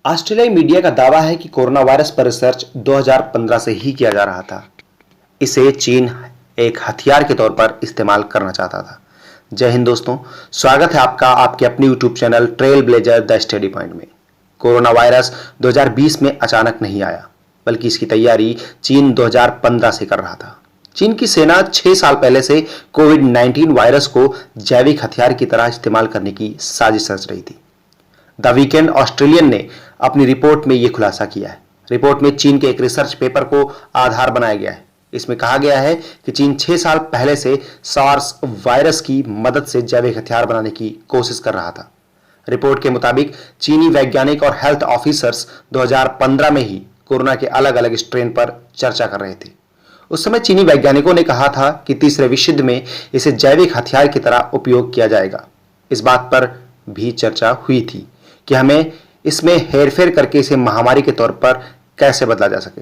ऑस्ट्रेलियाई मीडिया का दावा है कि कोरोना वायरस पर रिसर्च 2015 से ही किया जा रहा था। इसे चीन एक हथियार के तौर पर इस्तेमाल करना चाहता था। जय हिंद दोस्तों, स्वागत है आपका आपके अपने YouTube channel trail blazer the study point में। कोरोना वायरस 2020 में अचानक नहीं आया, बल्कि इसकी तैयारी चीन 2015 से कर रहा था। चीन की सेना 6 साल पहले से कोविड-19 वायरस को जैविक हथियार की तरह इस्तेमाल करने की साजिश रच रही थी। द वीकेंड ऑस्ट्रेलियन ने अपनी रिपोर्ट में यह खुलासा किया है। रिपोर्ट में चीन के एक रिसर्च पेपर को आधार बनाया गया है। इसमें कहा गया है कि चीन 6 साल पहले से सार्स वायरस की मदद से जैविक हथियार बनाने की कोशिश कर रहा था। रिपोर्ट के मुताबिक चीनी वैज्ञानिक और हेल्थ ऑफिसर्स 2015 में ही कोरोना के अलग अलग स्ट्रेन पर चर्चा कर रहे थे। उस समय चीनी वैज्ञानिकों ने कहा था कि तीसरे विश्व युद्ध में इसे जैविक हथियार की तरह उपयोग किया जाएगा। इस बात पर भी चर्चा हुई थी कि हमें इसमें हेरफेर करके इसे महामारी के तौर पर कैसे बदला जा सके।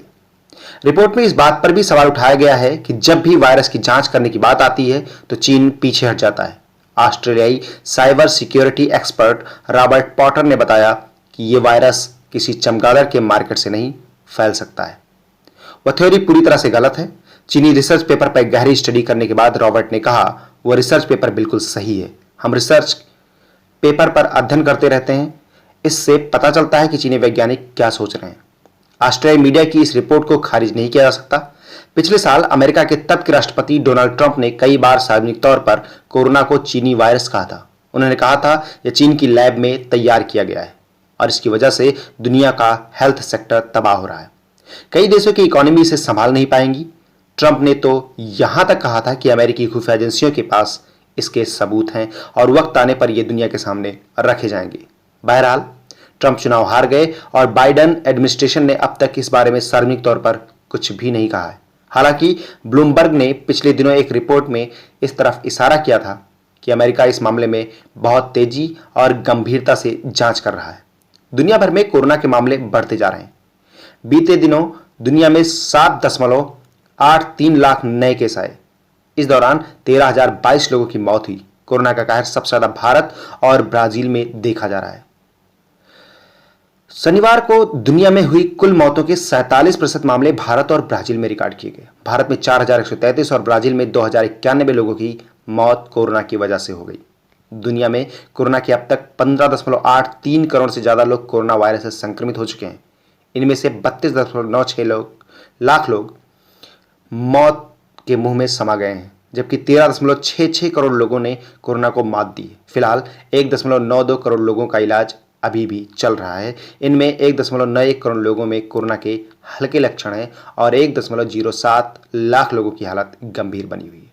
रिपोर्ट में इस बात पर भी सवाल उठाया गया है कि जब भी वायरस की जांच करने की बात आती है तो चीन पीछे हट जाता है। ऑस्ट्रेलियाई cyber security expert Robert Potter ने बताया कि यह वायरस किसी चमगादड़ के मार्केट से नहीं फैल सकता है। वह थ्योरी पूरी तरह से गलत है। चीनी रिसर्च पेपर पर गहरी स्टडी करने के बाद रॉबर्ट ने कहा, वह रिसर्च पेपर बिल्कुल सही है। हम रिसर्च पेपर पर अध्ययन करते रहते हैं, इससे पता चलता है कि चीनी वैज्ञानिक क्या सोच रहे हैं। ऑस्ट्रेलियाई मीडिया की इस रिपोर्ट को खारिज नहीं किया जा सकता। पिछले साल अमेरिका के तब के राष्ट्रपति डोनाल्ड ट्रंप ने कई बार सार्वजनिक तौर पर कोरोना को चीनी वायरस कहा था। उन्होंने कहा था यह चीन की लैब में तैयार किया गया है और इसकी वजह से दुनिया का हेल्थ सेक्टर तबाह हो रहा है। कई देशों की इकोनॉमी इसे संभाल नहीं पाएंगी। ट्रंप ने तो यहां तक कहा था कि अमेरिकी खुफिया एजेंसियों के पास इसके सबूत हैं और वक्त आने पर यह दुनिया के सामने रखे जाएंगे। बहरहाल ट्रंप चुनाव हार गए और बाइडेन एडमिनिस्ट्रेशन ने अब तक इस बारे में सार्वजनिक तौर पर कुछ भी नहीं कहा है। हालांकि ब्लूमबर्ग ने पिछले दिनों एक रिपोर्ट में इस तरफ इशारा किया था कि अमेरिका इस मामले में बहुत तेजी और गंभीरता से जांच कर रहा है। दुनिया भर में कोरोना के मामले बढ़ते जा रहे हैं। बीते दिनों दुनिया में 7.83 लाख नए केस आए। इस दौरान 13,022 लोगों की मौत हुई। कोरोना का कहर सबसे ज्यादा भारत और ब्राजील में देखा जा रहा है। शनिवार को दुनिया में हुई कुल मौतों के 47% मामले भारत और ब्राजील में रिकॉर्ड किए गए। भारत में 4,133 और ब्राजील में 2,091 लोगों की मौत कोरोना की वजह से हो गई। दुनिया में कोरोना के अब तक 15.83 करोड़ से ज्यादा लोग कोरोना वायरस से संक्रमित हो चुके हैं। इनमें से 32.96 लाख लोग मौत के मुंह में समा गए हैं, जबकि 13.66 करोड़ लोगों ने कोरोना को मात दी। फिलहाल 1.92 करोड़ लोगों का इलाज अभी भी चल रहा है। इनमें 1.91 करोड़ लोगों में कोरोना के हल्के लक्षण हैं और 1.07 लाख लोगों की हालत गंभीर बनी हुई है।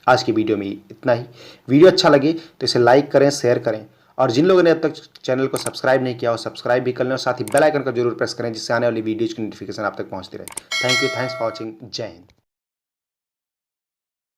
आज की वीडियो में इतना ही। वीडियो अच्छा लगे तो इसे लाइक करें, शेयर करें और जिन लोगों ने अब तक चैनल को सब्सक्राइब नहीं किया हो सब्सक्राइब भी कर लें और साथ ही बेल आइकन को जरूर प्रेस करें, जिससे आने वाली वीडियोज की नोटिफिकेशन आप तक पहुंचती रहे। Thank you, thanks for watching. जय हिंद।